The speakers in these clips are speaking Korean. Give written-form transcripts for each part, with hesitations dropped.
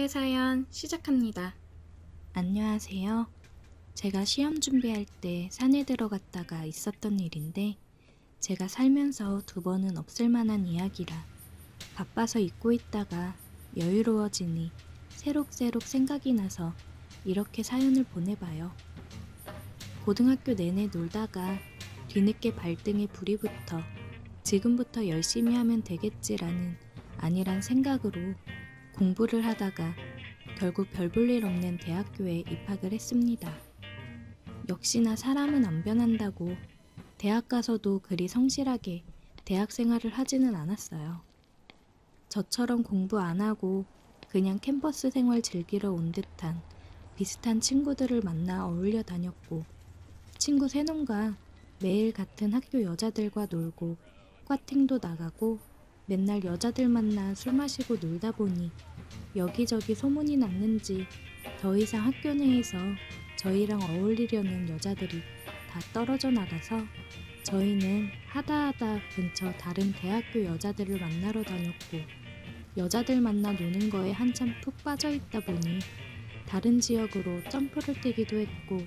오늘의 사연 시작합니다. 안녕하세요. 제가 시험 준비할 때 산에 들어갔다가 있었던 일인데 제가 살면서 2번은 없을 만한 이야기라 바빠서 잊고 있다가 여유로워지니 새록새록 생각이 나서 이렇게 사연을 보내봐요. 고등학교 내내 놀다가 뒤늦게 발등에 불이 붙어 지금부터 열심히 하면 되겠지라는 안일한 생각으로 공부를 하다가 결국 별 볼 일 없는 대학교에 입학을 했습니다. 역시나 사람은 안 변한다고 대학 가서도 그리 성실하게 대학 생활을 하지는 않았어요. 저처럼 공부 안 하고 그냥 캠퍼스 생활 즐기러 온 듯한 비슷한 친구들을 만나 어울려 다녔고 친구 3놈과 매일 같은 학교 여자들과 놀고 과팅도 나가고 맨날 여자들 만나 술 마시고 놀다 보니 여기저기 소문이 났는지 더 이상 학교 내에서 저희랑 어울리려는 여자들이 다 떨어져 나가서 저희는 하다하다 근처 다른 대학교 여자들을 만나러 다녔고 여자들 만나 노는 거에 한참 푹 빠져 있다 보니 다른 지역으로 점프를 뛰기도 했고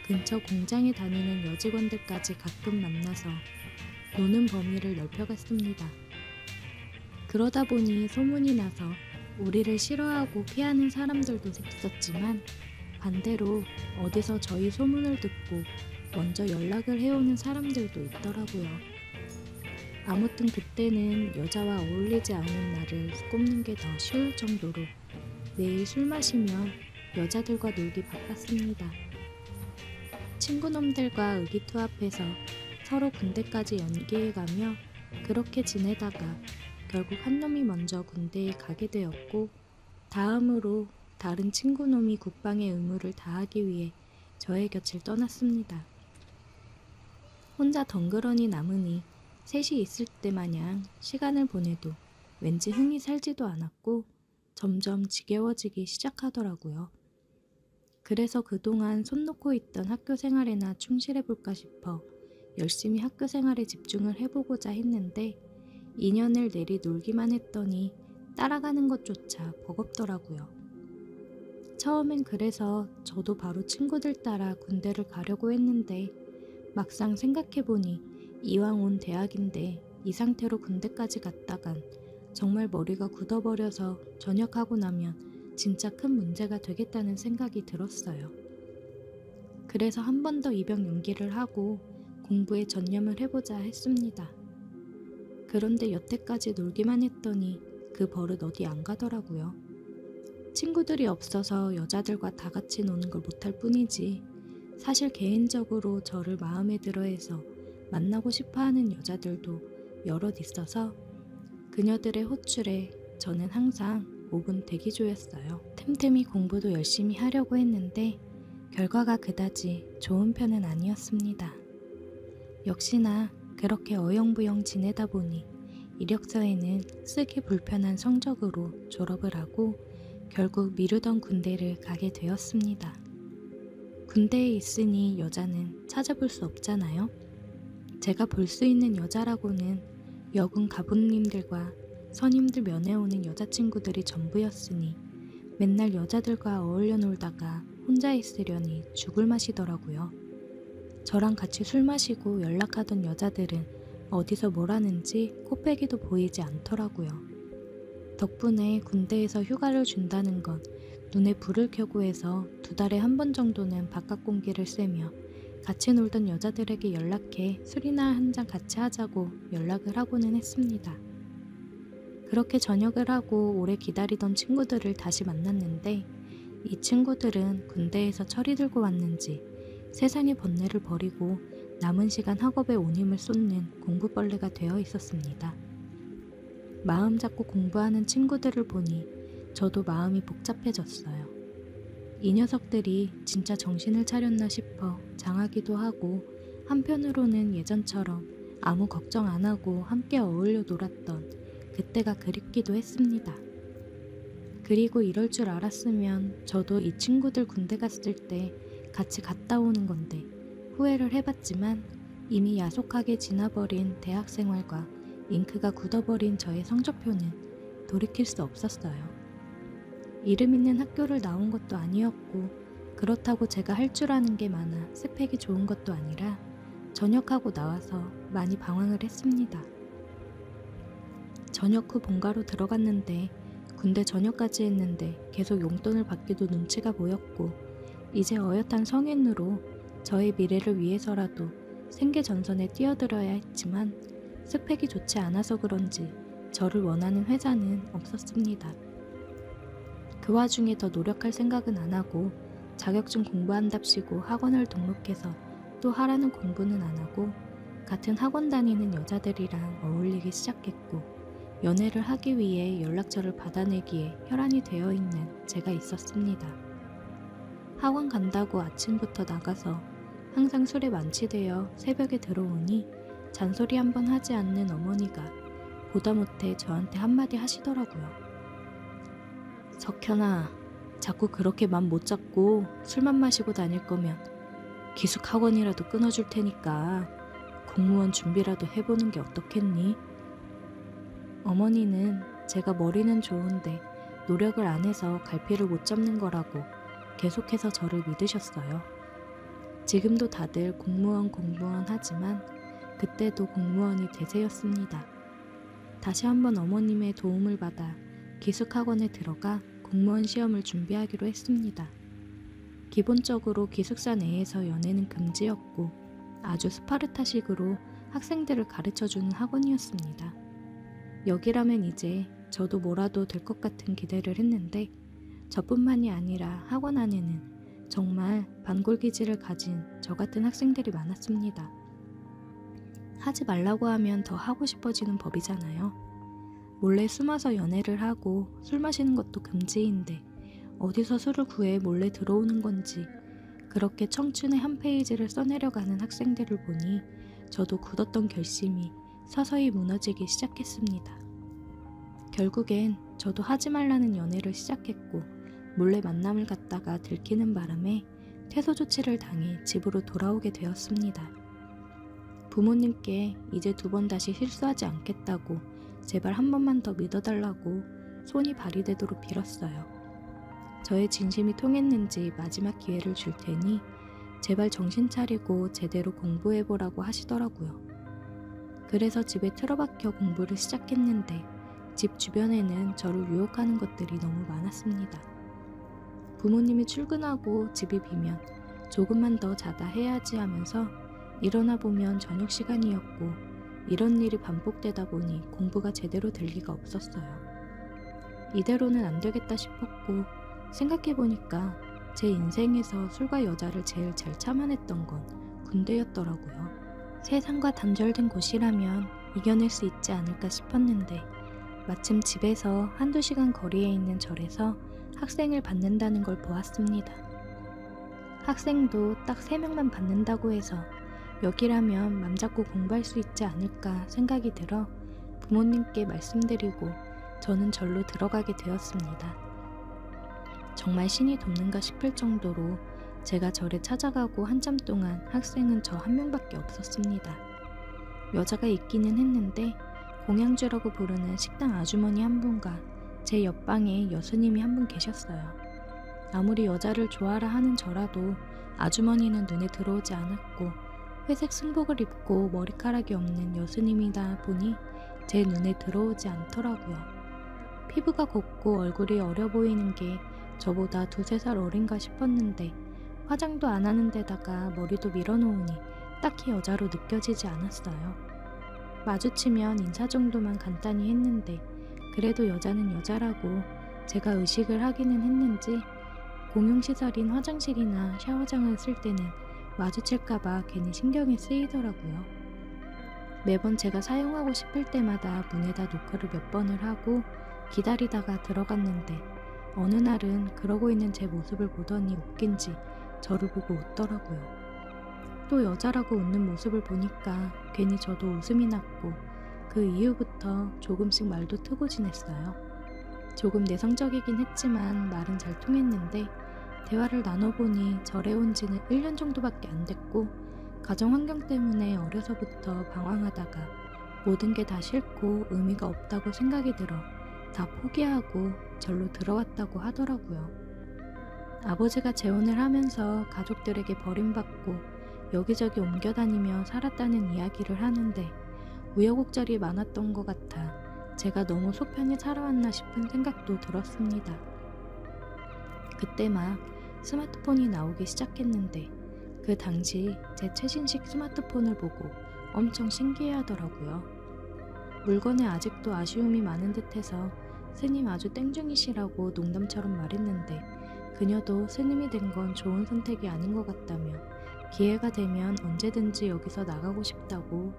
근처 공장에 다니는 여직원들까지 가끔 만나서 노는 범위를 넓혀갔습니다. 그러다 보니 소문이 나서 우리를 싫어하고 피하는 사람들도 있었지만 반대로 어디서 저희 소문을 듣고 먼저 연락을 해오는 사람들도 있더라고요. 아무튼 그때는 여자와 어울리지 않은 나를 꼽는 게 더 쉬울 정도로 매일 술 마시며 여자들과 놀기 바빴습니다. 친구놈들과 의기투합해서 서로 군대까지 연기해가며 그렇게 지내다가 결국 한 놈이 먼저 군대에 가게 되었고 다음으로 다른 친구놈이 국방의 의무를 다하기 위해 저의 곁을 떠났습니다. 혼자 덩그러니 남으니 셋이 있을 때 마냥 시간을 보내도 왠지 흥이 살지도 않았고 점점 지겨워지기 시작하더라고요. 그래서 그동안 손 놓고 있던 학교 생활에나 충실해볼까 싶어 열심히 학교 생활에 집중을 해보고자 했는데 2년을 내리 놀기만 했더니 따라가는 것조차 버겁더라고요. 처음엔 그래서 저도 바로 친구들 따라 군대를 가려고 했는데 막상 생각해보니 이왕 온 대학인데 이 상태로 군대까지 갔다간 정말 머리가 굳어버려서 전역하고 나면 진짜 큰 문제가 되겠다는 생각이 들었어요. 그래서 한 번 더 입영 연기를 하고 공부에 전념을 해보자 했습니다. 그런데 여태까지 놀기만 했더니 그 버릇 어디 안 가더라고요. 친구들이 없어서 여자들과 다 같이 노는 걸 못할 뿐이지 사실 개인적으로 저를 마음에 들어해서 만나고 싶어하는 여자들도 여럿 있어서 그녀들의 호출에 저는 항상 5분 대기조였어요. 틈틈이 공부도 열심히 하려고 했는데 결과가 그다지 좋은 편은 아니었습니다. 역시나 그렇게 어영부영 지내다 보니 이력서에는 쓰기 불편한 성적으로 졸업을 하고 결국 미루던 군대를 가게 되었습니다. 군대에 있으니 여자는 찾아볼 수 없잖아요. 제가 볼 수 있는 여자라고는 여군 가부님들과 선임들 면회 오는 여자친구들이 전부였으니 맨날 여자들과 어울려 놀다가 혼자 있으려니 죽을 맛이더라고요. 저랑 같이 술 마시고 연락하던 여자들은 어디서 뭘 하는지 코빼기도 보이지 않더라고요. 덕분에 군대에서 휴가를 준다는 건 눈에 불을 켜고 해서 2달에 한 번 정도는 바깥 공기를 쐬며 같이 놀던 여자들에게 연락해 술이나 한 잔 같이 하자고 연락을 하고는 했습니다. 그렇게 전역을 하고 오래 기다리던 친구들을 다시 만났는데 이 친구들은 군대에서 철이 들고 왔는지 세상의 번뇌를 버리고 남은 시간 학업에 온 힘을 쏟는 공부벌레가 되어 있었습니다. 마음 잡고 공부하는 친구들을 보니 저도 마음이 복잡해졌어요. 이 녀석들이 진짜 정신을 차렸나 싶어 장하기도 하고 한편으로는 예전처럼 아무 걱정 안 하고 함께 어울려 놀았던 그때가 그립기도 했습니다. 그리고 이럴 줄 알았으면 저도 이 친구들 군대 갔을 때 같이 갔다 오는 건데 후회를 해봤지만 이미 야속하게 지나버린 대학생활과 잉크가 굳어버린 저의 성적표는 돌이킬 수 없었어요. 이름 있는 학교를 나온 것도 아니었고 그렇다고 제가 할 줄 아는 게 많아 스펙이 좋은 것도 아니라 전역하고 나와서 많이 방황을 했습니다. 전역 후 본가로 들어갔는데 군대 전역까지 했는데 계속 용돈을 받기도 눈치가 보였고 이제 어엿한 성인으로 저의 미래를 위해서라도 생계전선에 뛰어들어야 했지만 스펙이 좋지 않아서 그런지 저를 원하는 회사는 없었습니다. 그 와중에 더 노력할 생각은 안 하고 자격증 공부한답시고 학원을 등록해서 또 하라는 공부는 안 하고 같은 학원 다니는 여자들이랑 어울리기 시작했고 연애를 하기 위해 연락처를 받아내기에 혈안이 되어 있는 제가 있었습니다. 학원 간다고 아침부터 나가서 항상 술에 만취되어 새벽에 들어오니 잔소리 한번 하지 않는 어머니가 보다 못해 저한테 한마디 하시더라고요. 석현아, 자꾸 그렇게 맘 못 잡고 술만 마시고 다닐 거면 기숙 학원이라도 끊어줄 테니까 공무원 준비라도 해보는 게 어떻겠니? 어머니는 제가 머리는 좋은데 노력을 안 해서 갈피를 못 잡는 거라고 계속해서 저를 믿으셨어요. 지금도 다들 공무원 하지만 그때도 공무원이 대세였습니다. 다시 한번 어머님의 도움을 받아 기숙학원에 들어가 공무원 시험을 준비하기로 했습니다. 기본적으로 기숙사 내에서 연애는 금지였고 아주 스파르타식으로 학생들을 가르쳐주는 학원이었습니다. 여기라면 이제 저도 뭐라도 될 것 같은 기대를 했는데 저뿐만이 아니라 학원 안에는 정말 반골기질을 가진 저 같은 학생들이 많았습니다. 하지 말라고 하면 더 하고 싶어지는 법이잖아요. 몰래 숨어서 연애를 하고 술 마시는 것도 금지인데 어디서 술을 구해 몰래 들어오는 건지 그렇게 청춘의 한 페이지를 써내려가는 학생들을 보니 저도 굳었던 결심이 서서히 무너지기 시작했습니다. 결국엔 저도 하지 말라는 연애를 시작했고 몰래 만남을 갖다가 들키는 바람에 퇴소 조치를 당해 집으로 돌아오게 되었습니다. 부모님께 이제 2번 다시 실수하지 않겠다고 제발 한 번만 더 믿어달라고 손이 발이 되도록 빌었어요. 저의 진심이 통했는지 마지막 기회를 줄 테니 제발 정신 차리고 제대로 공부해보라고 하시더라고요. 그래서 집에 틀어박혀 공부를 시작했는데 집 주변에는 저를 유혹하는 것들이 너무 많았습니다. 부모님이 출근하고 집이 비면 조금만 더 자다 해야지 하면서 일어나 보면 저녁 시간이었고 이런 일이 반복되다 보니 공부가 제대로 될 리가 없었어요. 이대로는 안 되겠다 싶었고 생각해보니까 제 인생에서 술과 여자를 제일 잘 참아냈던 건 군대였더라고요. 세상과 단절된 곳이라면 이겨낼 수 있지 않을까 싶었는데 마침 집에서 1~2시간 거리에 있는 절에서 학생을 받는다는 걸 보았습니다. 학생도 딱 3명만 받는다고 해서 여기라면 맘 잡고 공부할 수 있지 않을까 생각이 들어 부모님께 말씀드리고 저는 절로 들어가게 되었습니다. 정말 신이 돕는가 싶을 정도로 제가 절에 찾아가고 한참 동안 학생은 저 1명밖에 없었습니다. 여자가 있기는 했는데 공양주라고 부르는 식당 아주머니 한 분과 제 옆방에 여수님이 한 분 계셨어요. 아무리 여자를 좋아라 하는 저라도 아주머니는 눈에 들어오지 않았고 회색 승복을 입고 머리카락이 없는 여수님이다 보니 제 눈에 들어오지 않더라고요. 피부가 곱고 얼굴이 어려 보이는 게 저보다 2~3살 어린가 싶었는데 화장도 안 하는 데다가 머리도 밀어놓으니 딱히 여자로 느껴지지 않았어요. 마주치면 인사 정도만 간단히 했는데 그래도 여자는 여자라고 제가 의식을 하기는 했는지 공용시설인 화장실이나 샤워장을 쓸 때는 마주칠까봐 괜히 신경이 쓰이더라고요. 매번 제가 사용하고 싶을 때마다 문에다 노크를 몇 번을 하고 기다리다가 들어갔는데 어느 날은 그러고 있는 제 모습을 보더니 웃긴지 저를 보고 웃더라고요. 또 여자라고 웃는 모습을 보니까 괜히 저도 웃음이 났고 그 이후부터 조금씩 말도 트고 지냈어요. 조금 내성적이긴 했지만 말은 잘 통했는데 대화를 나눠보니 절에 온 지는 1년 정도밖에 안 됐고 가정 환경 때문에 어려서부터 방황하다가 모든 게 다 싫고 의미가 없다고 생각이 들어 다 포기하고 절로 들어왔다고 하더라고요. 아버지가 재혼을 하면서 가족들에게 버림받고 여기저기 옮겨다니며 살았다는 이야기를 하는데 우여곡절이 많았던 것 같아 제가 너무 속편히 살아왔나 싶은 생각도 들었습니다. 그때 막 스마트폰이 나오기 시작했는데 그 당시 제 최신식 스마트폰을 보고 엄청 신기해하더라고요. 물건에 아직도 아쉬움이 많은 듯해서 스님 아주 땡중이시라고 농담처럼 말했는데 그녀도 스님이 된 건 좋은 선택이 아닌 것 같다며 기회가 되면 언제든지 여기서 나가고 싶다고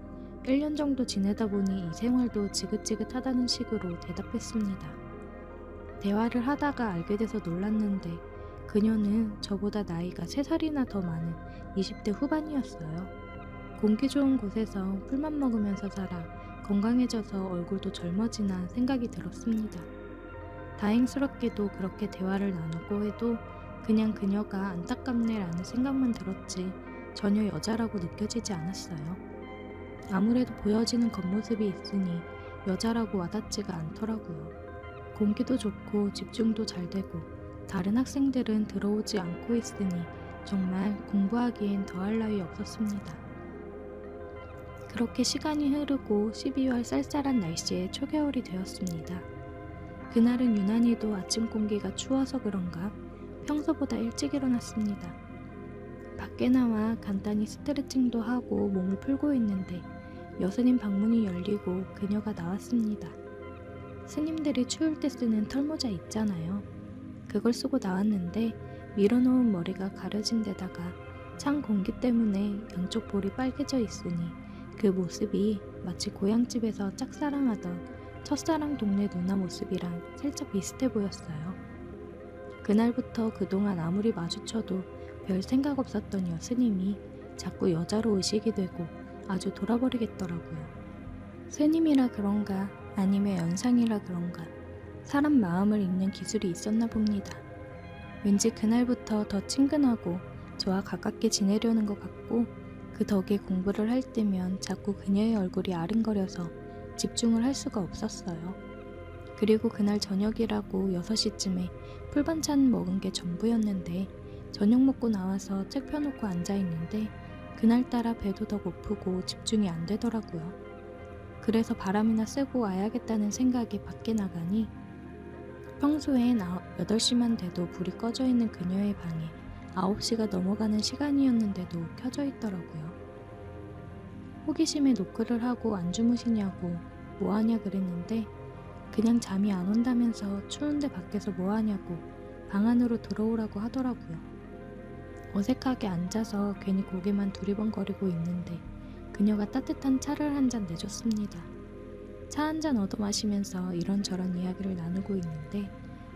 1년 정도 지내다 보니 이 생활도 지긋지긋하다는 식으로 대답했습니다. 대화를 하다가 알게 돼서 놀랐는데 그녀는 저보다 나이가 3살이나 더 많은 20대 후반이었어요. 공기 좋은 곳에서 풀만 먹으면서 살아 건강해져서 얼굴도 젊어지나 생각이 들었습니다. 다행스럽게도 그렇게 대화를 나누고 해도 그냥 그녀가 안타깝네라는 생각만 들었지 전혀 여자라고 느껴지지 않았어요. 아무래도 보여지는 겉모습이 있으니 여자라고 와닿지가 않더라고요. 공기도 좋고 집중도 잘 되고 다른 학생들은 들어오지 않고 있으니 정말 공부하기엔 더할 나위 없었습니다. 그렇게 시간이 흐르고 12월 쌀쌀한 날씨에 초겨울이 되었습니다. 그날은 유난히도 아침 공기가 추워서 그런가 평소보다 일찍 일어났습니다. 밖에 나와 간단히 스트레칭도 하고 몸을 풀고 있는데 여스님 방문이 열리고 그녀가 나왔습니다. 스님들이 추울 때 쓰는 털모자 있잖아요. 그걸 쓰고 나왔는데 밀어놓은 머리가 가려진 데다가 찬 공기 때문에 양쪽 볼이 빨개져 있으니 그 모습이 마치 고향집에서 짝사랑하던 첫사랑 동네 누나 모습이랑 살짝 비슷해 보였어요. 그날부터 그동안 아무리 마주쳐도 별 생각 없었던 여스님이 자꾸 여자로 의식이 되고 아주 돌아버리겠더라고요. 스님이라 그런가 아니면 연상이라 그런가 사람 마음을 읽는 기술이 있었나 봅니다. 왠지 그날부터 더 친근하고 저와 가깝게 지내려는 것 같고 그 덕에 공부를 할 때면 자꾸 그녀의 얼굴이 아른거려서 집중을 할 수가 없었어요. 그리고 그날 저녁이라고 6시쯤에 풀반찬 먹은 게 전부였는데 저녁 먹고 나와서 책 펴놓고 앉아있는데 그날따라 배도 더 고프고 집중이 안 되더라고요. 그래서 바람이나 쐬고 와야겠다는 생각에 밖에 나가니 평소엔 8시만 돼도 불이 꺼져 있는 그녀의 방에 9시가 넘어가는 시간이었는데도 켜져 있더라고요. 호기심에 노크를 하고 안 주무시냐고 뭐하냐 그랬는데 그냥 잠이 안 온다면서 추운데 밖에서 뭐하냐고 방 안으로 들어오라고 하더라고요. 어색하게 앉아서 괜히 고개만 두리번거리고 있는데 그녀가 따뜻한 차를 한 잔 내줬습니다. 차 한 잔 얻어 마시면서 이런저런 이야기를 나누고 있는데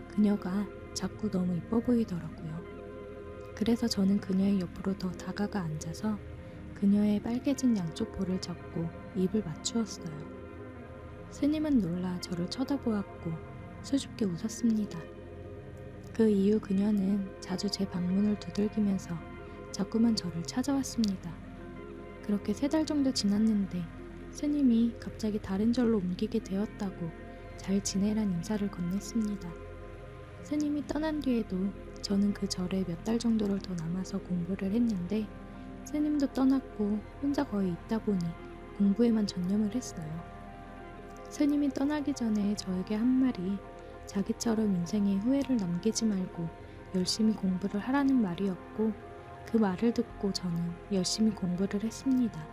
그녀가 자꾸 너무 이뻐 보이더라고요. 그래서 저는 그녀의 옆으로 더 다가가 앉아서 그녀의 빨개진 양쪽 볼을 잡고 입을 맞추었어요. 스님은 놀라 저를 쳐다보았고 수줍게 웃었습니다. 그 이후 그녀는 자주 제 방문을 두들기면서 자꾸만 저를 찾아왔습니다. 그렇게 3달 정도 지났는데 스님이 갑자기 다른 절로 옮기게 되었다고 잘 지내란 인사를 건넸습니다. 스님이 떠난 뒤에도 저는 그 절에 몇 달 정도를 더 남아서 공부를 했는데 스님도 떠났고 혼자 거의 있다 보니 공부에만 전념을 했어요. 스님이 떠나기 전에 저에게 한 말이 자기처럼 인생에 후회를 남기지 말고 열심히 공부를 하라는 말이었고 그 말을 듣고 저는 열심히 공부를 했습니다.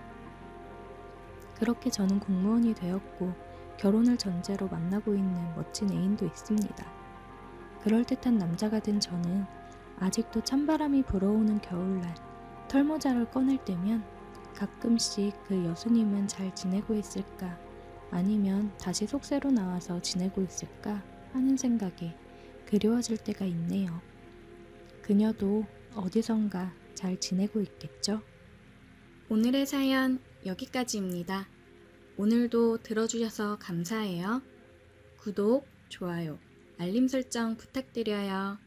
그렇게 저는 공무원이 되었고 결혼을 전제로 만나고 있는 멋진 애인도 있습니다. 그럴듯한 남자가 된 저는 아직도 찬바람이 불어오는 겨울날 털모자를 꺼낼 때면 가끔씩 그 여수님은 잘 지내고 있을까 아니면 다시 속세로 나와서 지내고 있을까 하는 생각에 그리워질 때가 있네요. 그녀도 어디선가 잘 지내고 있겠죠? 오늘의 사연 여기까지입니다. 오늘도 들어주셔서 감사해요. 구독, 좋아요, 알림 설정 부탁드려요.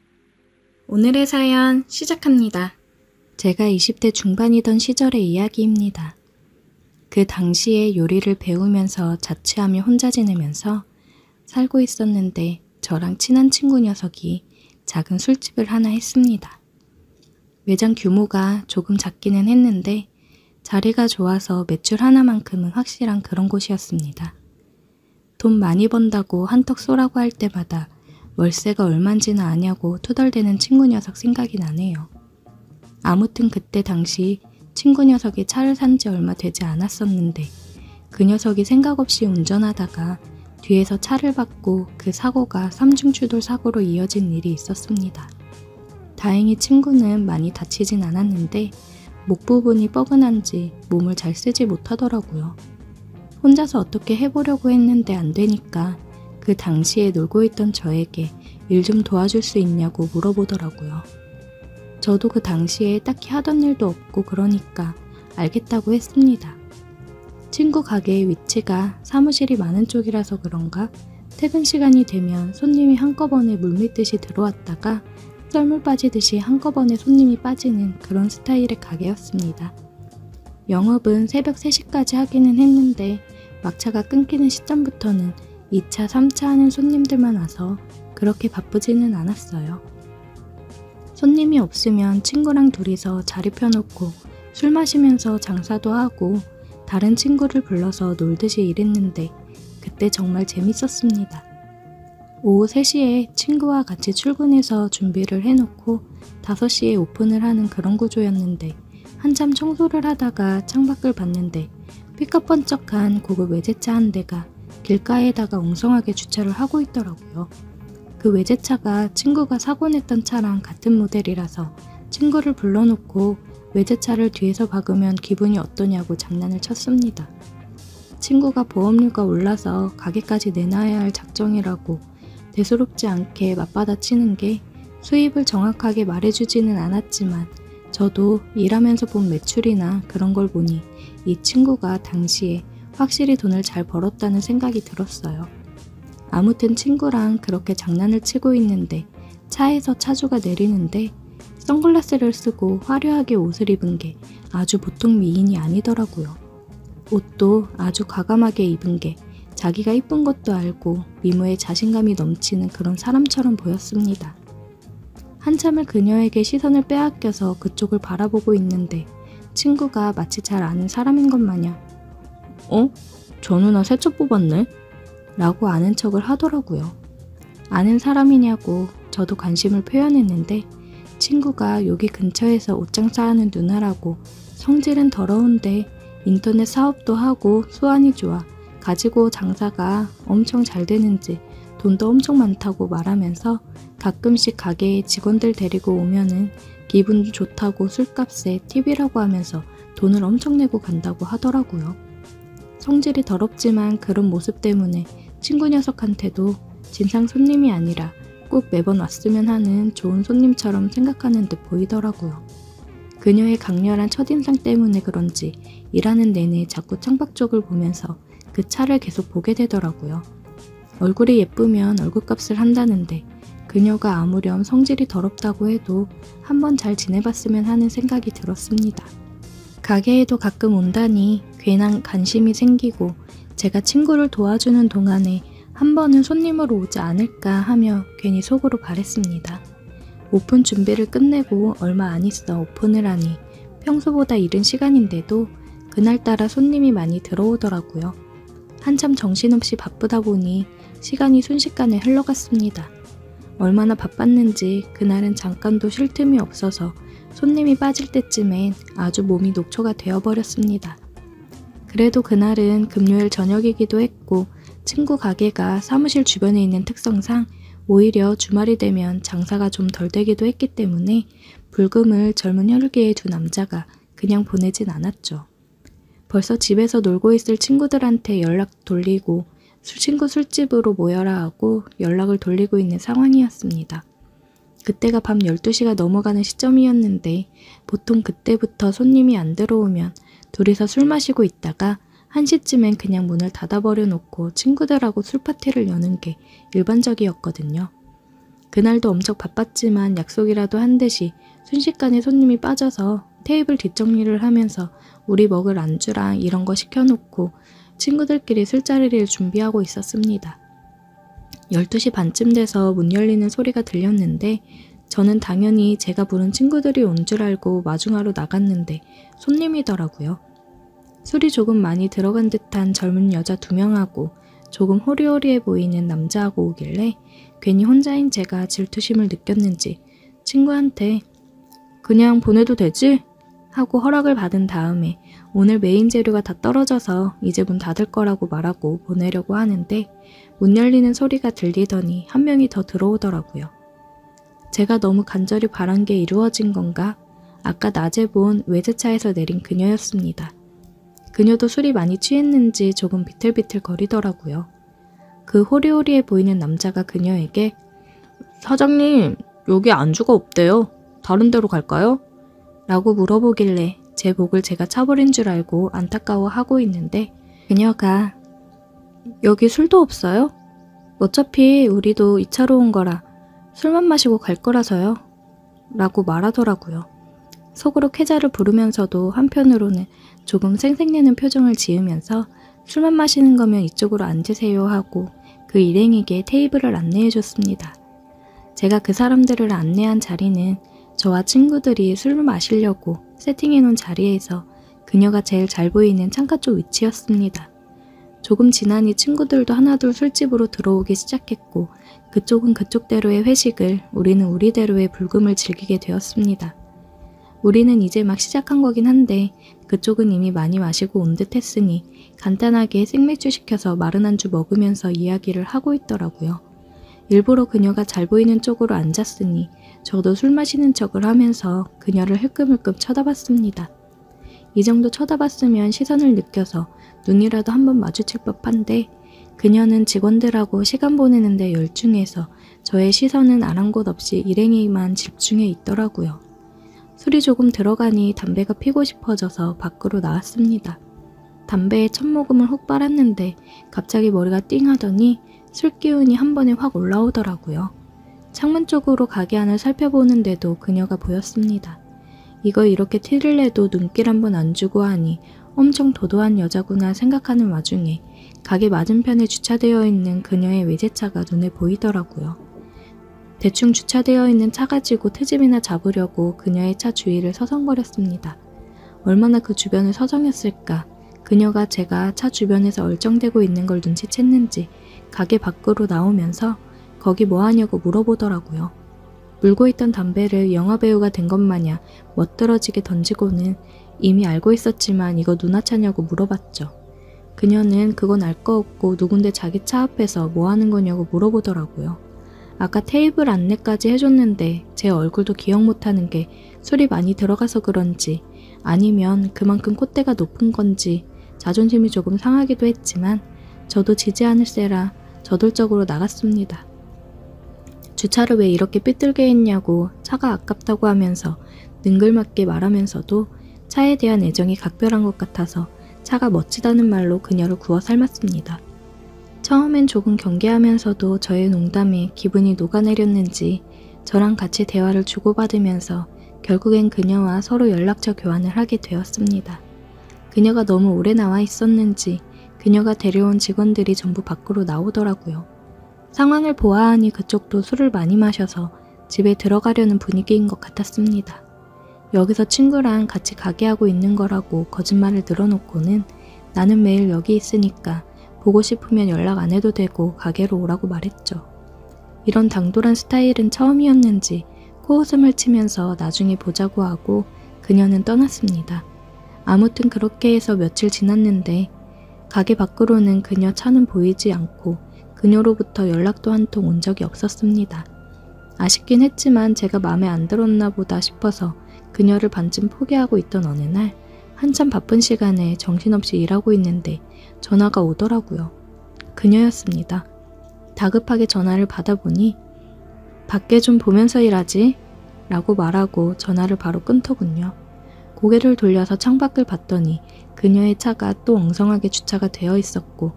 오늘의 사연 시작합니다. 제가 20대 중반이던 시절의 이야기입니다. 그 당시에 요리를 배우면서 자취하며 혼자 지내면서 살고 있었는데 저랑 친한 친구 녀석이 작은 술집을 하나 했습니다. 매장 규모가 조금 작기는 했는데 자리가 좋아서 매출 하나만큼은 확실한 그런 곳이었습니다. 돈 많이 번다고 한턱 쏘라고 할 때마다 월세가 얼만지는 아냐고 투덜대는 친구 녀석 생각이 나네요. 아무튼 그때 당시 친구 녀석이 차를 산 지 얼마 되지 않았었는데 그 녀석이 생각 없이 운전하다가 뒤에서 차를 받고 그 사고가 삼중추돌 사고로 이어진 일이 있었습니다. 다행히 친구는 많이 다치진 않았는데 목 부분이 뻐근한지 몸을 잘 쓰지 못하더라고요. 혼자서 어떻게 해보려고 했는데 안 되니까 그 당시에 놀고 있던 저에게 일 좀 도와줄 수 있냐고 물어보더라고요. 저도 그 당시에 딱히 하던 일도 없고 그러니까 알겠다고 했습니다. 친구 가게의 위치가 사무실이 많은 쪽이라서 그런가 퇴근 시간이 되면 손님이 한꺼번에 물밀듯이 들어왔다가 썰물 빠지듯이 한꺼번에 손님이 빠지는 그런 스타일의 가게였습니다. 영업은 새벽 3시까지 하기는 했는데 막차가 끊기는 시점부터는 2차, 3차 하는 손님들만 와서 그렇게 바쁘지는 않았어요. 손님이 없으면 친구랑 둘이서 자리 펴놓고 술 마시면서 장사도 하고 다른 친구를 불러서 놀듯이 일했는데 그때 정말 재밌었습니다. 오후 3시에 친구와 같이 출근해서 준비를 해놓고 5시에 오픈을 하는 그런 구조였는데 한참 청소를 하다가 창밖을 봤는데 삐까뻔쩍한 고급 외제차 한 대가 길가에다가 엉성하게 주차를 하고 있더라고요. 그 외제차가 친구가 사고 냈던 차랑 같은 모델이라서 친구를 불러놓고 외제차를 뒤에서 박으면 기분이 어떠냐고 장난을 쳤습니다. 친구가 보험료가 올라서 가게까지 내놔야 할 작정이라고 대수롭지 않게 맞받아치는 게 수입을 정확하게 말해주지는 않았지만 저도 일하면서 본 매출이나 그런 걸 보니 이 친구가 당시에 확실히 돈을 잘 벌었다는 생각이 들었어요. 아무튼 친구랑 그렇게 장난을 치고 있는데 차에서 차주가 내리는데 선글라스를 쓰고 화려하게 옷을 입은 게 아주 보통 미인이 아니더라고요. 옷도 아주 과감하게 입은 게 자기가 이쁜 것도 알고 미모에 자신감이 넘치는 그런 사람처럼 보였습니다. 한참을 그녀에게 시선을 빼앗겨서 그쪽을 바라보고 있는데 친구가 마치 잘 아는 사람인 것 마냥 "어? 저 누나 새 차 뽑았네?" 라고 아는 척을 하더라고요. 아는 사람이냐고 저도 관심을 표현했는데 친구가 여기 근처에서 옷장사하는 누나라고 성질은 더러운데 인터넷 사업도 하고 수완이 좋아 가지고 장사가 엄청 잘 되는지 돈도 엄청 많다고 말하면서 가끔씩 가게에 직원들 데리고 오면은 기분 좋다고 술값에 팁이라고 하면서 돈을 엄청 내고 간다고 하더라고요. 성질이 더럽지만 그런 모습 때문에 친구 녀석한테도 진상 손님이 아니라 꼭 매번 왔으면 하는 좋은 손님처럼 생각하는 듯 보이더라고요. 그녀의 강렬한 첫인상 때문에 그런지 일하는 내내 자꾸 창밖 쪽을 보면서 그 차를 계속 보게 되더라고요. 얼굴이 예쁘면 얼굴값을 한다는데 그녀가 아무렴 성질이 더럽다고 해도 한번 잘 지내봤으면 하는 생각이 들었습니다. 가게에도 가끔 온다니 괜한 관심이 생기고 제가 친구를 도와주는 동안에 한 번은 손님으로 오지 않을까 하며 괜히 속으로 바랬습니다. 오픈 준비를 끝내고 얼마 안 있어 오픈을 하니 평소보다 이른 시간인데도 그날따라 손님이 많이 들어오더라고요. 한참 정신없이 바쁘다 보니 시간이 순식간에 흘러갔습니다. 얼마나 바빴는지 그날은 잠깐도 쉴 틈이 없어서 손님이 빠질 때쯤엔 아주 몸이 녹초가 되어버렸습니다. 그래도 그날은 금요일 저녁이기도 했고 친구 가게가 사무실 주변에 있는 특성상 오히려 주말이 되면 장사가 좀 덜 되기도 했기 때문에 불금을 젊은 혈기의 두 남자가 그냥 보내진 않았죠. 벌써 집에서 놀고 있을 친구들한테 연락 돌리고 친구 술집으로 모여라 하고 연락을 돌리고 있는 상황이었습니다. 그때가 밤 12시가 넘어가는 시점이었는데 보통 그때부터 손님이 안 들어오면 둘이서 술 마시고 있다가 1시쯤엔 그냥 문을 닫아버려 놓고 친구들하고 술파티를 여는 게 일반적이었거든요. 그날도 엄청 바빴지만 약속이라도 한 듯이 순식간에 손님이 빠져서 테이블 뒷정리를 하면서 우리 먹을 안주랑 이런 거 시켜놓고 친구들끼리 술자리를 준비하고 있었습니다. 12시 반쯤 돼서 문 열리는 소리가 들렸는데 저는 당연히 제가 부른 친구들이 온 줄 알고 마중하러 나갔는데 손님이더라고요. 술이 조금 많이 들어간 듯한 젊은 여자 2명하고 조금 호리호리해 보이는 남자하고 오길래 괜히 혼자인 제가 질투심을 느꼈는지 친구한테 그냥 보내도 되지? 하고 허락을 받은 다음에 오늘 메인 재료가 다 떨어져서 이제 문 닫을 거라고 말하고 보내려고 하는데 문 열리는 소리가 들리더니 한 명이 더 들어오더라고요. 제가 너무 간절히 바란 게 이루어진 건가? 아까 낮에 본 외제차에서 내린 그녀였습니다. 그녀도 술이 많이 취했는지 조금 비틀비틀 거리더라고요. 그 호리호리해 보이는 남자가 그녀에게 사장님, 여기 안주가 없대요. 다른 데로 갈까요? 라고 물어보길래 제 목을 제가 차버린 줄 알고 안타까워하고 있는데 그녀가 여기 술도 없어요? 어차피 우리도 2차로 온 거라 술만 마시고 갈 거라서요. 라고 말하더라고요. 속으로 쾌자를 부르면서도 한편으로는 조금 생색내는 표정을 지으면서 술만 마시는 거면 이쪽으로 앉으세요 하고 그 일행에게 테이블을 안내해 줬습니다. 제가 그 사람들을 안내한 자리는 저와 친구들이 술을 마시려고 세팅해 놓은 자리에서 그녀가 제일 잘 보이는 창가 쪽 위치였습니다. 조금 지나니 친구들도 하나둘 술집으로 들어오기 시작했고 그쪽은 그쪽대로의 회식을 우리는 우리대로의 불금을 즐기게 되었습니다. 우리는 이제 막 시작한 거긴 한데 그쪽은 이미 많이 마시고 온 듯 했으니 간단하게 생맥주 시켜서 마른 안주 먹으면서 이야기를 하고 있더라고요. 일부러 그녀가 잘 보이는 쪽으로 앉았으니 저도 술 마시는 척을 하면서 그녀를 흘끔흘끔 쳐다봤습니다. 이 정도 쳐다봤으면 시선을 느껴서 눈이라도 한번 마주칠 법한데 그녀는 직원들하고 시간 보내는데 열중해서 저의 시선은 아랑곳 없이 일행에만 집중해 있더라고요. 술이 조금 들어가니 담배가 피고 싶어져서 밖으로 나왔습니다. 담배에 첫 모금을 훅 빨았는데 갑자기 머리가 띵 하더니 술 기운이 한 번에 확 올라오더라고요. 창문 쪽으로 가게 안을 살펴보는데도 그녀가 보였습니다. 이거 이렇게 티를 내도 눈길 한번 안 주고 하니 엄청 도도한 여자구나 생각하는 와중에 가게 맞은편에 주차되어 있는 그녀의 외제차가 눈에 보이더라고요. 대충 주차되어 있는 차 가지고 트집이나 잡으려고 그녀의 차 주위를 서성거렸습니다. 얼마나 그 주변을 서성였을까. 그녀가 제가 차 주변에서 얼쩡대고 있는 걸 눈치챘는지 가게 밖으로 나오면서 거기 뭐하냐고 물어보더라고요. 물고 있던 담배를 영화배우가 된 것 마냥 멋들어지게 던지고는 이미 알고 있었지만 이거 누나 차냐고 물어봤죠. 그녀는 그건 알 거 없고 누군데 자기 차 앞에서 뭐하는 거냐고 물어보더라고요. 아까 테이블 안내까지 해줬는데 제 얼굴도 기억 못하는 게 술이 많이 들어가서 그런지 아니면 그만큼 콧대가 높은 건지 자존심이 조금 상하기도 했지만 저도 지지 않을세라 저돌적으로 나갔습니다. 주차를 왜 이렇게 삐뚤게 했냐고 차가 아깝다고 하면서 능글맞게 말하면서도 차에 대한 애정이 각별한 것 같아서 차가 멋지다는 말로 그녀를 구워 삶았습니다. 처음엔 조금 경계하면서도 저의 농담에 기분이 녹아내렸는지 저랑 같이 대화를 주고받으면서 결국엔 그녀와 서로 연락처 교환을 하게 되었습니다. 그녀가 너무 오래 나와 있었는지 그녀가 데려온 직원들이 전부 밖으로 나오더라고요. 상황을 보아하니 그쪽도 술을 많이 마셔서 집에 들어가려는 분위기인 것 같았습니다. 여기서 친구랑 같이 가게하고 있는 거라고 거짓말을 늘어놓고는 나는 매일 여기 있으니까 보고 싶으면 연락 안 해도 되고 가게로 오라고 말했죠. 이런 당돌한 스타일은 처음이었는지 코웃음을 치면서 나중에 보자고 하고 그녀는 떠났습니다. 아무튼 그렇게 해서 며칠 지났는데 가게 밖으로는 그녀 차는 보이지 않고 그녀로부터 연락도 한 통 온 적이 없었습니다. 아쉽긴 했지만 제가 마음에 안 들었나 보다 싶어서 그녀를 반쯤 포기하고 있던 어느 날 한참 바쁜 시간에 정신없이 일하고 있는데 전화가 오더라고요. 그녀였습니다. 다급하게 전화를 받아보니 밖에 좀 보면서 일하지? 라고 말하고 전화를 바로 끊더군요. 고개를 돌려서 창밖을 봤더니 그녀의 차가 또 엉성하게 주차가 되어 있었고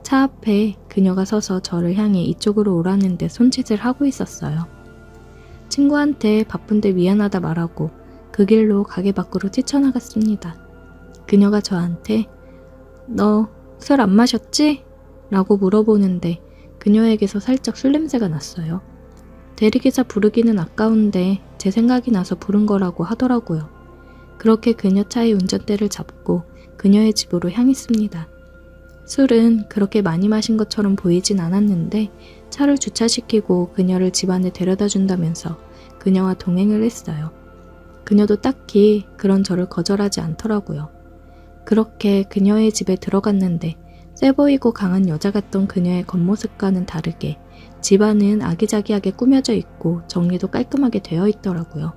차 앞에 그녀가 서서 저를 향해 이쪽으로 오라는데 손짓을 하고 있었어요. 친구한테 바쁜데 미안하다 말하고 그 길로 가게 밖으로 뛰쳐나갔습니다. 그녀가 저한테 너 술 안 마셨지? 라고 물어보는데 그녀에게서 살짝 술 냄새가 났어요. 대리기사 부르기는 아까운데 제 생각이 나서 부른 거라고 하더라고요. 그렇게 그녀 차의 운전대를 잡고 그녀의 집으로 향했습니다. 술은 그렇게 많이 마신 것처럼 보이진 않았는데 차를 주차시키고 그녀를 집 안에 데려다 준다면서 그녀와 동행을 했어요. 그녀도 딱히 그런 저를 거절하지 않더라고요. 그렇게 그녀의 집에 들어갔는데 세 보이고 강한 여자 같던 그녀의 겉모습과는 다르게 집안은 아기자기하게 꾸며져 있고 정리도 깔끔하게 되어 있더라고요.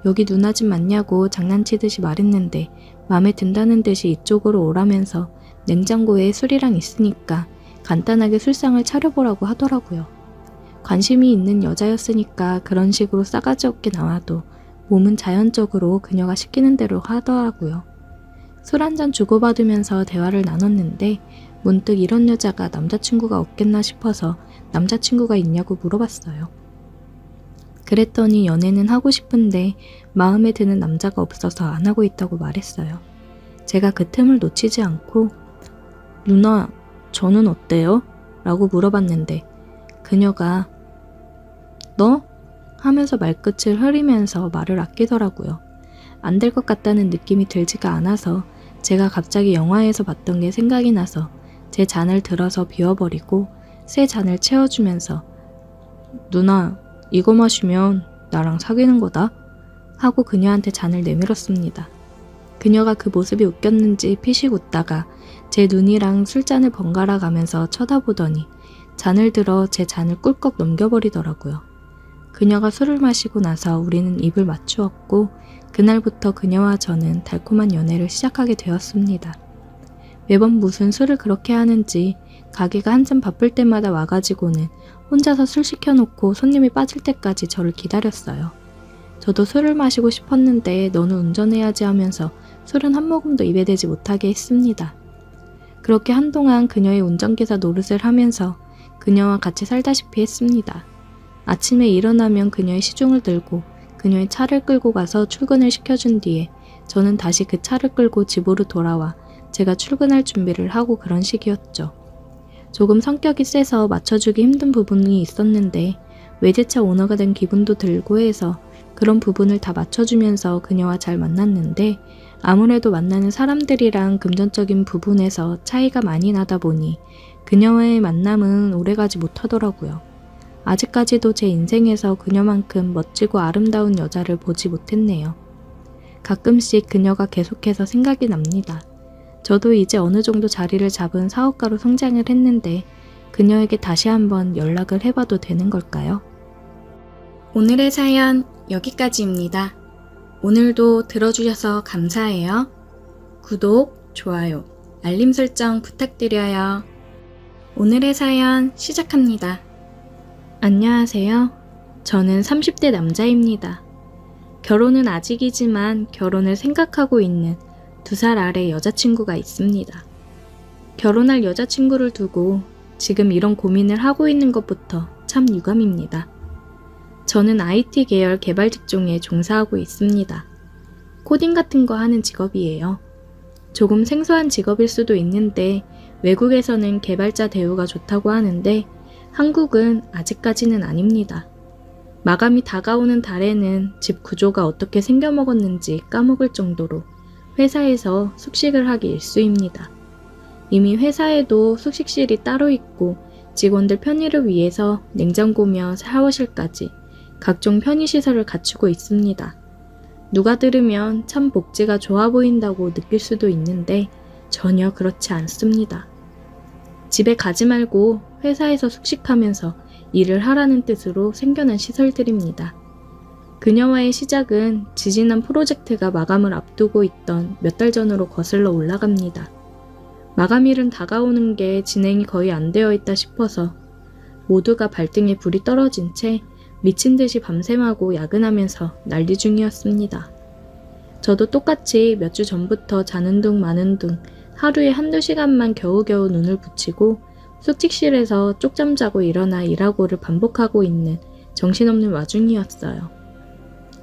여기 누나 집 맞냐고 장난치듯이 말했는데 맘에 든다는 듯이 이쪽으로 오라면서 냉장고에 술이랑 있으니까 간단하게 술상을 차려보라고 하더라고요. 관심이 있는 여자였으니까 그런 식으로 싸가지 없게 나와도 몸은 자연적으로 그녀가 시키는 대로 하더라고요. 술 한잔 주고받으면서 대화를 나눴는데 문득 이런 여자가 남자친구가 없겠나 싶어서 남자친구가 있냐고 물어봤어요. 그랬더니 연애는 하고 싶은데 마음에 드는 남자가 없어서 안 하고 있다고 말했어요. 제가 그 틈을 놓치지 않고 누나, 저는 어때요? 라고 물어봤는데 그녀가 너? 하면서 말끝을 흐리면서 말을 아끼더라고요. 안 될 것 같다는 느낌이 들지가 않아서 제가 갑자기 영화에서 봤던 게 생각이 나서 제 잔을 들어서 비워버리고 새 잔을 채워주면서 누나, 이거 마시면 나랑 사귀는 거다? 하고 그녀한테 잔을 내밀었습니다. 그녀가 그 모습이 웃겼는지 피식 웃다가 제 눈이랑 술잔을 번갈아 가면서 쳐다보더니 잔을 들어 제 잔을 꿀꺽 넘겨버리더라고요. 그녀가 술을 마시고 나서 우리는 입을 맞추었고 그날부터 그녀와 저는 달콤한 연애를 시작하게 되었습니다. 매번 무슨 술을 그렇게 하는지 가게가 한참 바쁠 때마다 와가지고는 혼자서 술 시켜놓고 손님이 빠질 때까지 저를 기다렸어요. 저도 술을 마시고 싶었는데 너는 운전해야지 하면서 술은 한 모금도 입에 대지 못하게 했습니다. 그렇게 한동안 그녀의 운전기사 노릇을 하면서 그녀와 같이 살다시피 했습니다. 아침에 일어나면 그녀의 시중을 들고 그녀의 차를 끌고 가서 출근을 시켜준 뒤에 저는 다시 그 차를 끌고 집으로 돌아와 제가 출근할 준비를 하고 그런 식이었죠. 조금 성격이 세서 맞춰주기 힘든 부분이 있었는데 외제차 오너가 된 기분도 들고 해서 그런 부분을 다 맞춰주면서 그녀와 잘 만났는데 아무래도 만나는 사람들이랑 금전적인 부분에서 차이가 많이 나다 보니 그녀와의 만남은 오래가지 못하더라고요. 아직까지도 제 인생에서 그녀만큼 멋지고 아름다운 여자를 보지 못했네요. 가끔씩 그녀가 계속해서 생각이 납니다. 저도 이제 어느 정도 자리를 잡은 사업가로 성장을 했는데 그녀에게 다시 한번 연락을 해봐도 되는 걸까요? 오늘의 사연 여기까지입니다. 오늘도 들어주셔서 감사해요. 구독, 좋아요, 알림 설정 부탁드려요. 오늘의 사연 시작합니다. 안녕하세요. 저는 30대 남자입니다. 결혼은 아직이지만 결혼을 생각하고 있는 2살 아래 여자친구가 있습니다. 결혼할 여자친구를 두고 지금 이런 고민을 하고 있는 것부터 참 유감입니다. 저는 IT 계열 개발 직종에 종사하고 있습니다. 코딩 같은 거 하는 직업이에요. 조금 생소한 직업일 수도 있는데 외국에서는 개발자 대우가 좋다고 하는데 한국은 아직까지는 아닙니다. 마감이 다가오는 달에는 집 구조가 어떻게 생겨먹었는지 까먹을 정도로 회사에서 숙식을 하기 일쑤입니다. 이미 회사에도 숙식실이 따로 있고 직원들 편의를 위해서 냉장고며 샤워실까지 각종 편의시설을 갖추고 있습니다. 누가 들으면 참 복지가 좋아 보인다고 느낄 수도 있는데 전혀 그렇지 않습니다. 집에 가지 말고 회사에서 숙식하면서 일을 하라는 뜻으로 생겨난 시설들입니다. 그녀와의 시작은 지지난 프로젝트가 마감을 앞두고 있던 몇 달 전으로 거슬러 올라갑니다. 마감일은 다가오는 게 진행이 거의 안 되어 있다 싶어서 모두가 발등에 불이 떨어진 채 미친 듯이 밤샘하고 야근하면서 난리 중이었습니다. 저도 똑같이 몇 주 전부터 자는 둥 마는 둥 하루에 한두 시간만 겨우겨우 눈을 붙이고 숙직실에서 쪽잠 자고 일어나 일하고를 반복하고 있는 정신없는 와중이었어요.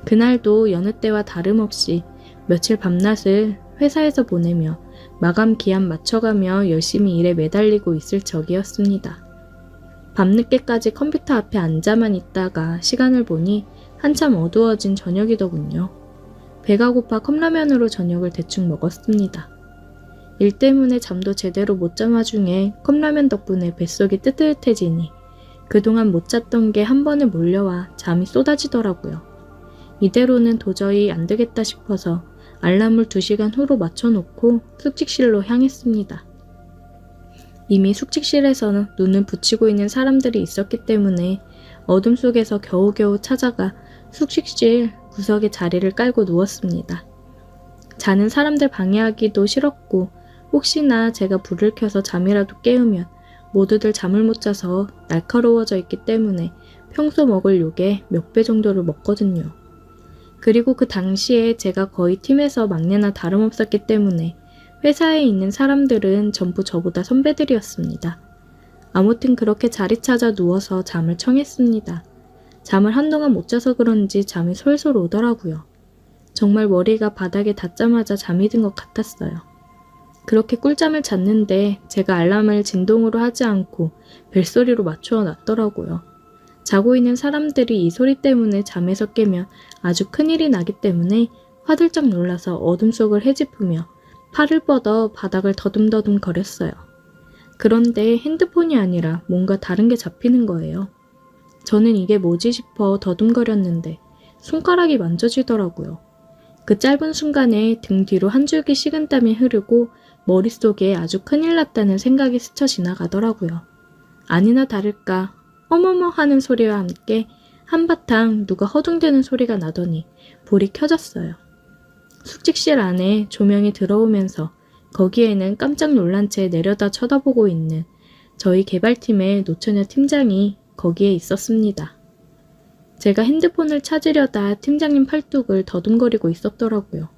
그날도 여느 때와 다름없이 며칠 밤낮을 회사에서 보내며 마감 기한 맞춰가며 열심히 일에 매달리고 있을 적이었습니다. 밤늦게까지 컴퓨터 앞에 앉아만 있다가 시간을 보니 한참 어두워진 저녁이더군요. 배가 고파 컵라면으로 저녁을 대충 먹었습니다. 일 때문에 잠도 제대로 못 잔 와중에 컵라면 덕분에 뱃속이 뜨뜻해지니 그동안 못 잤던 게 한 번에 몰려와 잠이 쏟아지더라고요. 이대로는 도저히 안 되겠다 싶어서 알람을 2시간 후로 맞춰놓고 숙직실로 향했습니다. 이미 숙직실에서는 눈을 붙이고 있는 사람들이 있었기 때문에 어둠 속에서 겨우겨우 찾아가 숙직실 구석에 자리를 깔고 누웠습니다. 자는 사람들 방해하기도 싫었고 혹시나 제가 불을 켜서 잠이라도 깨우면 모두들 잠을 못 자서 날카로워져 있기 때문에 평소 먹을 욕의 몇 배 정도를 먹거든요. 그리고 그 당시에 제가 거의 팀에서 막내나 다름없었기 때문에 회사에 있는 사람들은 전부 저보다 선배들이었습니다. 아무튼 그렇게 자리 찾아 누워서 잠을 청했습니다. 잠을 한동안 못 자서 그런지 잠이 솔솔 오더라고요. 정말 머리가 바닥에 닿자마자 잠이 든 것 같았어요. 그렇게 꿀잠을 잤는데 제가 알람을 진동으로 하지 않고 벨소리로 맞추어 놨더라고요. 자고 있는 사람들이 이 소리 때문에 잠에서 깨면 아주 큰일이 나기 때문에 화들짝 놀라서 어둠 속을 헤집으며 팔을 뻗어 바닥을 더듬더듬 거렸어요. 그런데 핸드폰이 아니라 뭔가 다른 게 잡히는 거예요. 저는 이게 뭐지 싶어 더듬거렸는데 손가락이 만져지더라고요. 그 짧은 순간에 등 뒤로 한 줄기 식은땀이 흐르고 머릿속에 아주 큰일 났다는 생각이 스쳐 지나가더라고요. 아니나 다를까 어머머 하는 소리와 함께 한바탕 누가 허둥대는 소리가 나더니 불이 켜졌어요. 숙직실 안에 조명이 들어오면서 거기에는 깜짝 놀란 채 내려다 쳐다보고 있는 저희 개발팀의 노처녀 팀장이 거기에 있었습니다. 제가 핸드폰을 찾으려다 팀장님 팔뚝을 더듬거리고 있었더라고요.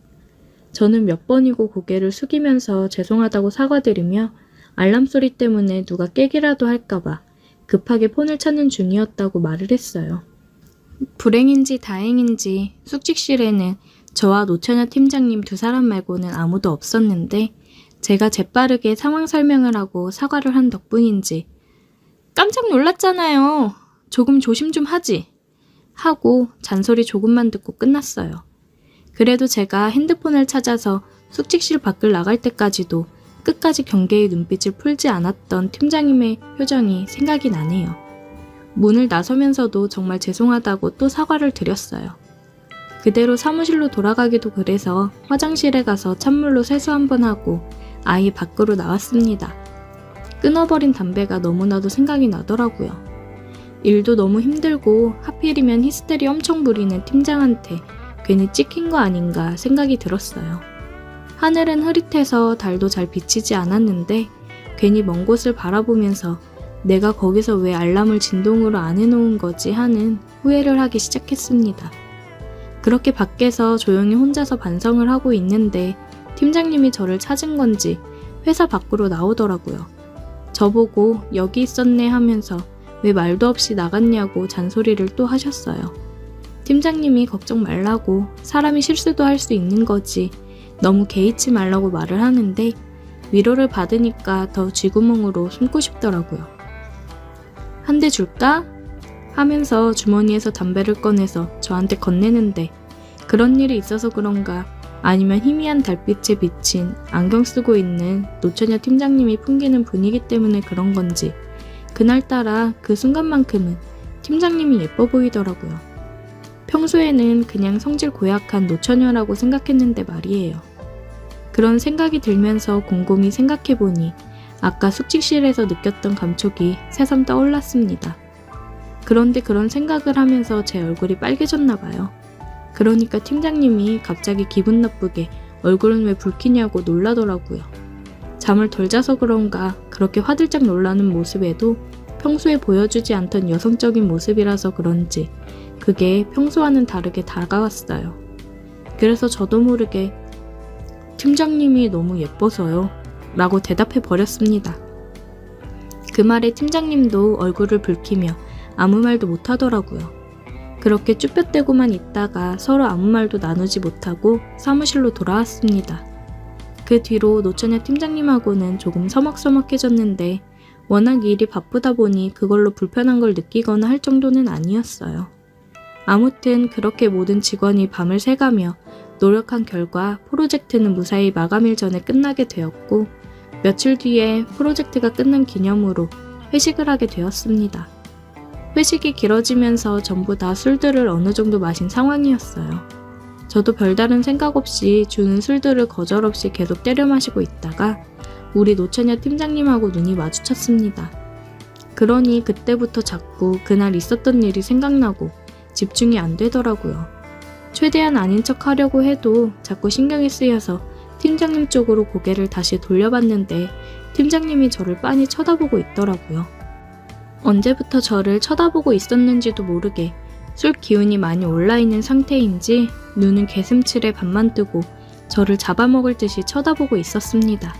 저는 몇 번이고 고개를 숙이면서 죄송하다고 사과드리며 알람 소리 때문에 누가 깨기라도 할까봐 급하게 폰을 찾는 중이었다고 말을 했어요. 불행인지 다행인지 숙직실에는 저와 노처녀 팀장님 2사람 말고는 아무도 없었는데 제가 재빠르게 상황 설명을 하고 사과를 한 덕분인지 깜짝 놀랐잖아요. 조금 조심 좀 하지. 하고 잔소리 조금만 듣고 끝났어요. 그래도 제가 핸드폰을 찾아서 숙직실 밖을 나갈 때까지도 끝까지 경계의 눈빛을 풀지 않았던 팀장님의 표정이 생각이 나네요. 문을 나서면서도 정말 죄송하다고 또 사과를 드렸어요. 그대로 사무실로 돌아가기도 그래서 화장실에 가서 찬물로 세수 한번 하고 아예 밖으로 나왔습니다. 끊어버린 담배가 너무나도 생각이 나더라고요. 일도 너무 힘들고 하필이면 히스테리 엄청 부리는 팀장한테 괜히 찍힌 거 아닌가 생각이 들었어요. 하늘은 흐릿해서 달도 잘 비치지 않았는데 괜히 먼 곳을 바라보면서 내가 거기서 왜 알람을 진동으로 안 해놓은 거지 하는 후회를 하기 시작했습니다. 그렇게 밖에서 조용히 혼자서 반성을 하고 있는데 팀장님이 저를 찾은 건지 회사 밖으로 나오더라고요. 저보고 여기 있었네 하면서 왜 말도 없이 나갔냐고 잔소리를 또 하셨어요. 팀장님이 걱정 말라고 사람이 실수도 할 수 있는 거지 너무 개의치 말라고 말을 하는데 위로를 받으니까 더 쥐구멍으로 숨고 싶더라고요. 한 대 줄까? 하면서 주머니에서 담배를 꺼내서 저한테 건네는데 그런 일이 있어서 그런가 아니면 희미한 달빛에 비친 안경 쓰고 있는 노처녀 팀장님이 풍기는 분위기 때문에 그런 건지 그날따라 그 순간만큼은 팀장님이 예뻐 보이더라고요. 평소에는 그냥 성질 고약한 노처녀라고 생각했는데 말이에요. 그런 생각이 들면서 곰곰이 생각해보니 아까 숙직실에서 느꼈던 감촉이 새삼 떠올랐습니다. 그런데 그런 생각을 하면서 제 얼굴이 빨개졌나 봐요. 그러니까 팀장님이 갑자기 기분 나쁘게 얼굴은 왜 붉히냐고 놀라더라고요. 잠을 덜 자서 그런가 그렇게 화들짝 놀라는 모습에도 평소에 보여주지 않던 여성적인 모습이라서 그런지 그게 평소와는 다르게 다가왔어요. 그래서 저도 모르게 팀장님이 너무 예뻐서요 라고 대답해 버렸습니다. 그 말에 팀장님도 얼굴을 붉히며 아무 말도 못하더라고요. 그렇게 쭈뼛대고만 있다가 서로 아무 말도 나누지 못하고 사무실로 돌아왔습니다. 그 뒤로 노처녀 팀장님하고는 조금 서먹서먹해졌는데 워낙 일이 바쁘다 보니 그걸로 불편한 걸 느끼거나 할 정도는 아니었어요. 아무튼 그렇게 모든 직원이 밤을 새가며 노력한 결과 프로젝트는 무사히 마감일 전에 끝나게 되었고, 며칠 뒤에 프로젝트가 끝난 기념으로 회식을 하게 되었습니다. 회식이 길어지면서 전부 다 술들을 어느 정도 마신 상황이었어요. 저도 별다른 생각 없이 주는 술들을 거절없이 계속 때려 마시고 있다가 우리 노처녀 팀장님하고 눈이 마주쳤습니다. 그러니 그때부터 자꾸 그날 있었던 일이 생각나고 집중이 안 되더라고요. 최대한 아닌 척 하려고 해도 자꾸 신경이 쓰여서 팀장님 쪽으로 고개를 다시 돌려봤는데 팀장님이 저를 빤히 쳐다보고 있더라고요. 언제부터 저를 쳐다보고 있었는지도 모르게 술 기운이 많이 올라있는 상태인지 눈은 개슴츠레 반만 뜨고 저를 잡아먹을 듯이 쳐다보고 있었습니다.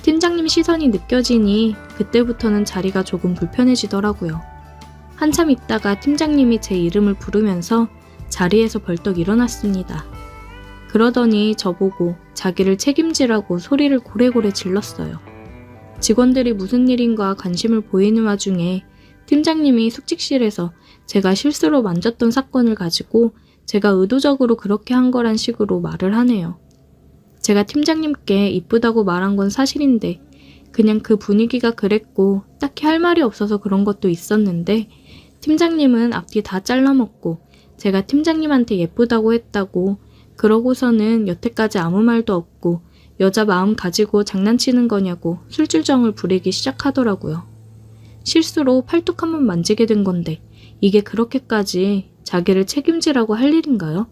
팀장님 시선이 느껴지니 그때부터는 자리가 조금 불편해지더라고요. 한참 있다가 팀장님이 제 이름을 부르면서 자리에서 벌떡 일어났습니다. 그러더니 저보고 자기를 책임지라고 소리를 고래고래 질렀어요. 직원들이 무슨 일인가 관심을 보이는 와중에 팀장님이 숙직실에서 제가 실수로 만졌던 사건을 가지고 제가 의도적으로 그렇게 한 거란 식으로 말을 하네요. 제가 팀장님께 이쁘다고 말한 건 사실인데 그냥 그 분위기가 그랬고 딱히 할 말이 없어서 그런 것도 있었는데 팀장님은 앞뒤 다 잘라먹고 제가 팀장님한테 예쁘다고 했다고 그러고서는 여태까지 아무 말도 없고 여자 마음 가지고 장난치는 거냐고 술줄정을 부리기 시작하더라고요. 실수로 팔뚝 한번 만지게 된 건데 이게 그렇게까지 자기를 책임지라고 할 일인가요?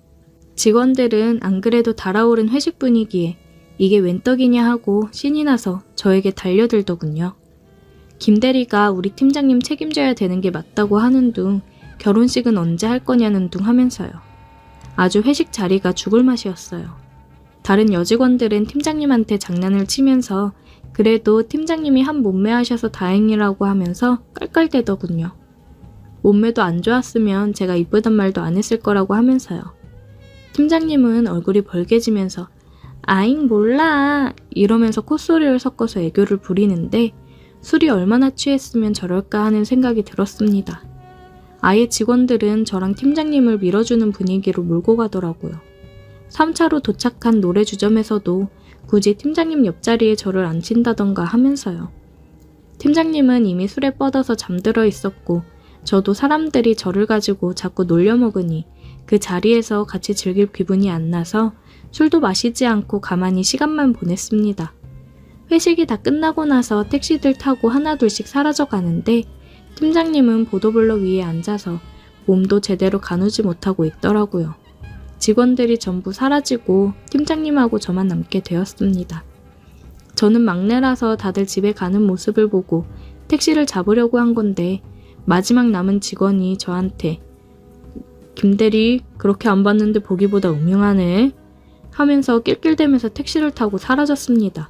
직원들은 안 그래도 달아오른 회식 분위기에 이게 웬 떡이냐 하고 신이 나서 저에게 달려들더군요. 김 대리가 우리 팀장님 책임져야 되는 게 맞다고 하는 둥 결혼식은 언제 할 거냐는 둥 하면서요. 아주 회식 자리가 죽을 맛이었어요. 다른 여직원들은 팀장님한테 장난을 치면서 그래도 팀장님이 한 몸매 하셔서 다행이라고 하면서 깔깔대더군요. 몸매도 안 좋았으면 제가 이쁘단 말도 안 했을 거라고 하면서요. 팀장님은 얼굴이 벌개지면서 아잉 몰라 이러면서 콧소리를 섞어서 애교를 부리는데 술이 얼마나 취했으면 저럴까 하는 생각이 들었습니다. 아예 직원들은 저랑 팀장님을 밀어주는 분위기로 몰고 가더라고요. 3차로 도착한 노래주점에서도 굳이 팀장님 옆자리에 저를 앉힌다던가 하면서요. 팀장님은 이미 술에 뻗어서 잠들어 있었고 저도 사람들이 저를 가지고 자꾸 놀려먹으니 그 자리에서 같이 즐길 기분이 안 나서 술도 마시지 않고 가만히 시간만 보냈습니다. 회식이 다 끝나고 나서 택시들 타고 하나둘씩 사라져 가는데 팀장님은 보도블럭 위에 앉아서 몸도 제대로 가누지 못하고 있더라고요. 직원들이 전부 사라지고 팀장님하고 저만 남게 되었습니다. 저는 막내라서 다들 집에 가는 모습을 보고 택시를 잡으려고 한 건데 마지막 남은 직원이 저한테 김대리 그렇게 안 봤는데 보기보다 음흉하네 하면서 낄낄대면서 택시를 타고 사라졌습니다.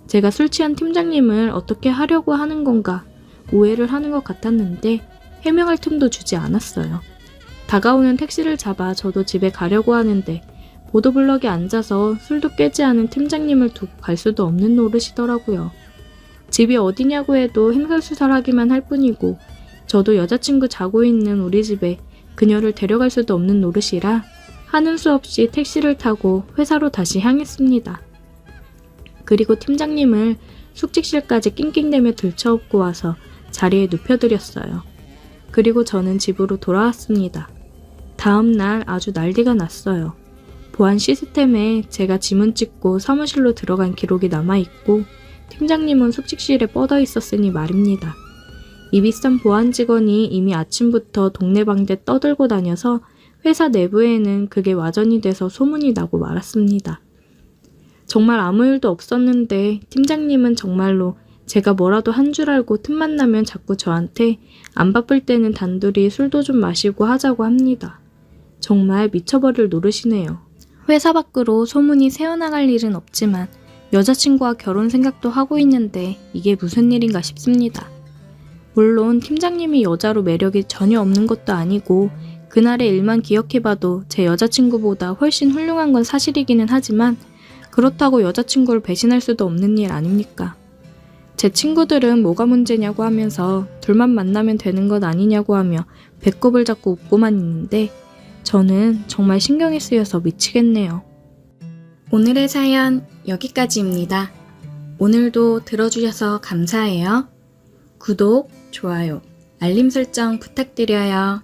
제가 술 취한 팀장님을 어떻게 하려고 하는 건가 오해를 하는 것 같았는데 해명할 틈도 주지 않았어요. 다가오는 택시를 잡아 저도 집에 가려고 하는데 보도블럭에 앉아서 술도 깨지 않은 팀장님을 두고 갈 수도 없는 노릇이더라고요. 집이 어디냐고 해도 횡설수설하기만 할 뿐이고 저도 여자친구 자고 있는 우리 집에 그녀를 데려갈 수도 없는 노릇이라 하는 수 없이 택시를 타고 회사로 다시 향했습니다. 그리고 팀장님을 숙직실까지 낑낑대며 들쳐업고 와서 자리에 눕혀드렸어요. 그리고 저는 집으로 돌아왔습니다. 다음 날 아주 난리가 났어요. 보안 시스템에 제가 지문 찍고 사무실로 들어간 기록이 남아있고 팀장님은 숙직실에 뻗어 있었으니 말입니다. 이 비싼 보안 직원이 이미 아침부터 동네방대 떠들고 다녀서 회사 내부에는 그게 와전이 돼서 소문이 나고 말았습니다. 정말 아무 일도 없었는데 팀장님은 정말로 제가 뭐라도 한 줄 알고 틈만 나면 자꾸 저한테 안 바쁠 때는 단둘이 술도 좀 마시고 하자고 합니다. 정말 미쳐버릴 노릇이네요. 회사 밖으로 소문이 새어나갈 일은 없지만 여자친구와 결혼 생각도 하고 있는데 이게 무슨 일인가 싶습니다. 물론 팀장님이 여자로 매력이 전혀 없는 것도 아니고 그날의 일만 기억해봐도 제 여자친구보다 훨씬 훌륭한 건 사실이기는 하지만 그렇다고 여자친구를 배신할 수도 없는 일 아닙니까? 제 친구들은 뭐가 문제냐고 하면서 둘만 만나면 되는 것 아니냐고 하며 배꼽을 잡고 웃고만 있는데 저는 정말 신경이 쓰여서 미치겠네요. 오늘의 사연 여기까지입니다. 오늘도 들어주셔서 감사해요. 구독, 좋아요, 알림 설정 부탁드려요.